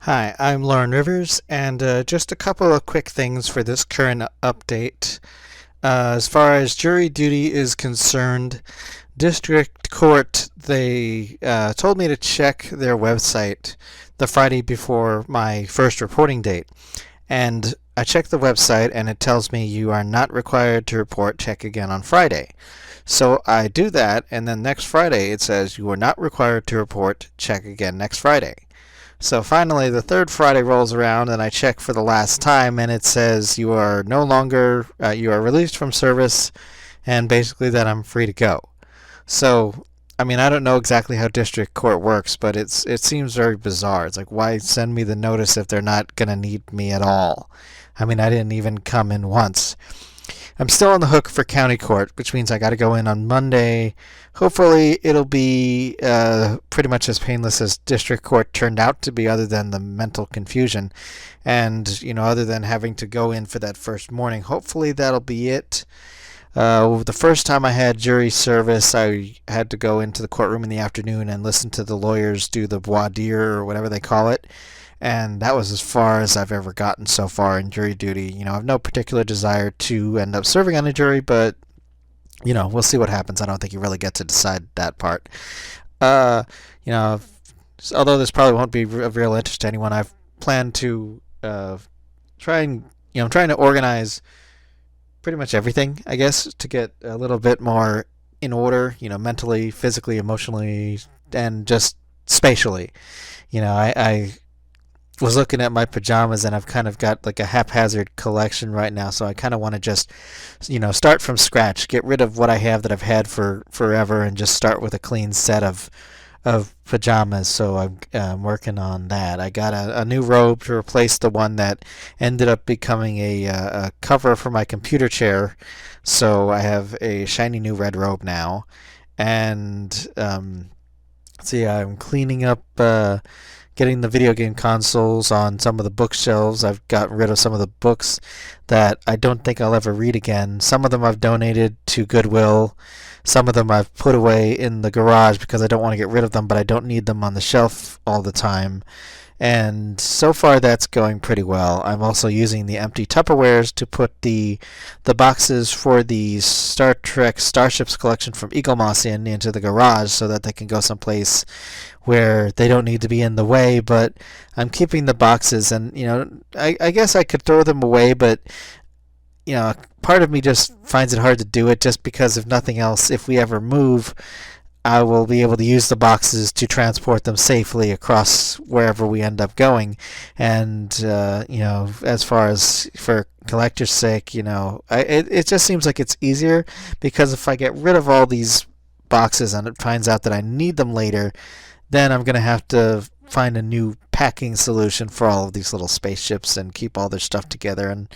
Hi, I'm Lauren Rivers, and just a couple of quick things for this current update. As far as jury duty is concerned, District Court, they told me to check their website the Friday before my first reporting date. And I checked the website, and it tells me you are not required to report, check again on Friday. So I do that, and then next Friday it says you are not required to report, check again next Friday. So finally, the third Friday rolls around, and I check for the last time, and it says you are no longer you are released from service, and basically that I'm free to go. So, I mean, I don't know exactly how district court works, but it seems very bizarre. It's like, why send me the notice if they're not gonna need me at all? I mean, I didn't even come in once. I'm still on the hook for county court, which means I got to go in on Monday. Hopefully, it'll be pretty much as painless as district court turned out to be, other than the mental confusion, and other than having to go in for that first morning. Hopefully, that'll be it. The first time I had jury service, I had to go into the courtroom in the afternoon and listen to the lawyers do the voir dire or whatever they call it. And that was as far as I've ever gotten so far in jury duty. I have no particular desire to end up serving on a jury, but we'll see what happens. I don't think you really get to decide that part. Uh, you know, Although this probably won't be of real interest to anyone, I've planned to try and I'm trying to organize pretty much everything, I guess, to get a little bit more in order. Mentally, physically, emotionally, and just spatially. I was looking at my pajamas, and I've kind of got like a haphazard collection right now, so I kind of want to just start from scratch, get rid of what I have that I've had for forever, and just start with a clean set of pajamas. So I'm working on that. I got a new robe to replace the one that ended up becoming a cover for my computer chair. So I have a shiny new red robe now. And see, I'm cleaning up, getting the video game consoles on some of the bookshelves. I've gotten rid of some of the books that I don't think I'll ever read again. Some of them I've donated to Goodwill. Some of them I've put away in the garage because I don't want to get rid of them, but I don't need them on the shelf all the time. And so far that's going pretty well. I'm also using the empty Tupperwares to put the boxes for the Star Trek Starships collection from Eagle Moss into the garage so that they can go someplace where they don't need to be in the way. But I'm keeping the boxes, and I guess I could throw them away, but part of me just finds it hard to do it, just because if nothing else, if we ever move, I will be able to use the boxes to transport them safely across wherever we end up going. And as far as for collector's sake, it just seems like it's easier, because if I get rid of all these boxes and it finds out that I need them later, then I'm going to have to find a new packing solution for all of these little spaceships and keep all their stuff together. And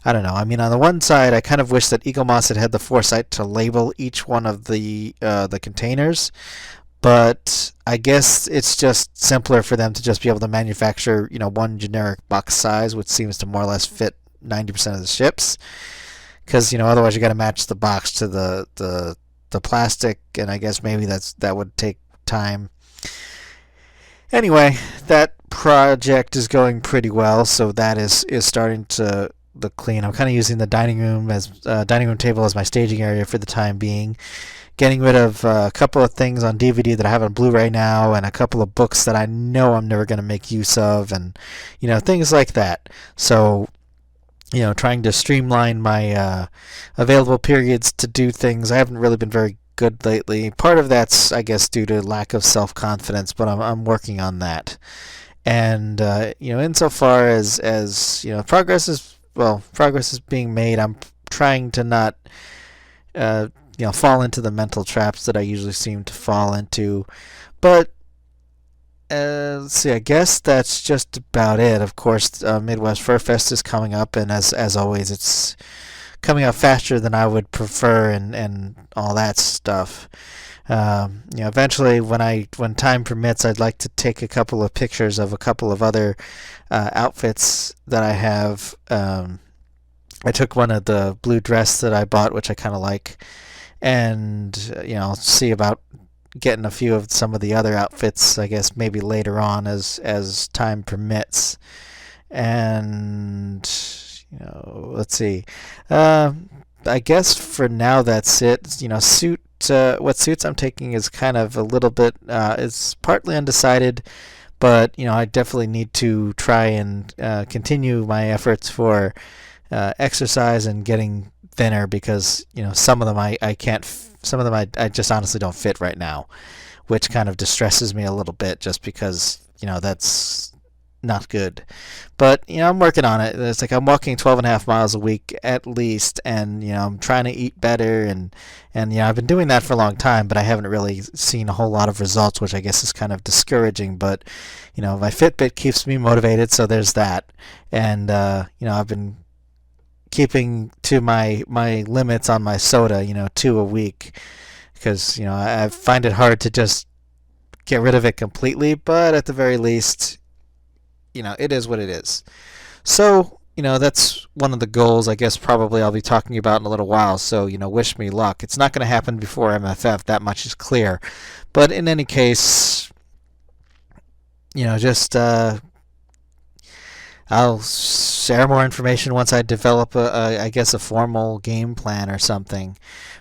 I don't know. I mean, on the one side, I kind of wish that Eagle Moss had the foresight to label each one of the containers, but I guess it's just simpler for them to just be able to manufacture one generic box size, which seems to more or less fit 90% of the ships. Because otherwise you got to match the box to the plastic, and I guess maybe that would take time. Anyway, that project is going pretty well, so that is starting to look clean. I'm kind of using the dining room table as my staging area for the time being. Getting rid of a couple of things on DVD that I have on Blu-ray now, and a couple of books that I know I'm never going to make use of, and things like that. So trying to streamline my available periods to do things. I haven't really been very good lately. Part of that's, I guess, due to lack of self-confidence, but I'm working on that. And insofar as progress is being made. I'm trying to not fall into the mental traps that I usually seem to fall into. But let's see. I guess that's just about it. Of course, MWFF Fest is coming up, and as always, it's coming up faster than I would prefer, and all that stuff. Eventually, when time permits, I'd like to take a couple of pictures of a couple of other outfits that I have. I took one of the blue dress that I bought, which I kind of like, and see about getting a few of some of the other outfits, I guess maybe later on as time permits. And let's see. I guess for now that's it. What suits I'm taking is kind of a little bit. It's partly undecided, but I definitely need to try and continue my efforts for exercise and getting thinner because some of them I can't. Some of them I just honestly don't fit right now, which kind of distresses me a little bit just because that's not good. But I'm working on it. It's like I'm walking 12.5 miles a week at least, and I'm trying to eat better, and I've been doing that for a long time, but I haven't really seen a whole lot of results, which I guess is kind of discouraging. But my Fitbit keeps me motivated, so there's that. And I've been keeping to my limits on my soda, 2 a week, because I find it hard to just get rid of it completely, but at the very least, it is what it is. So, that's one of the goals I guess probably I'll be talking about in a little while. So, wish me luck. It's not going to happen before MFF, that much is clear. But in any case, just I'll share more information once I develop I guess a formal game plan or something.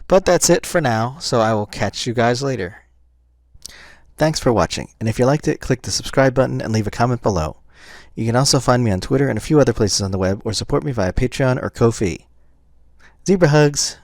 But that's it for now, so I will catch you guys later. Thanks for watching, and if you liked it, click the subscribe button and leave a comment below. You can also find me on Twitter and a few other places on the web, or support me via Patreon or Ko-fi. Zebra hugs!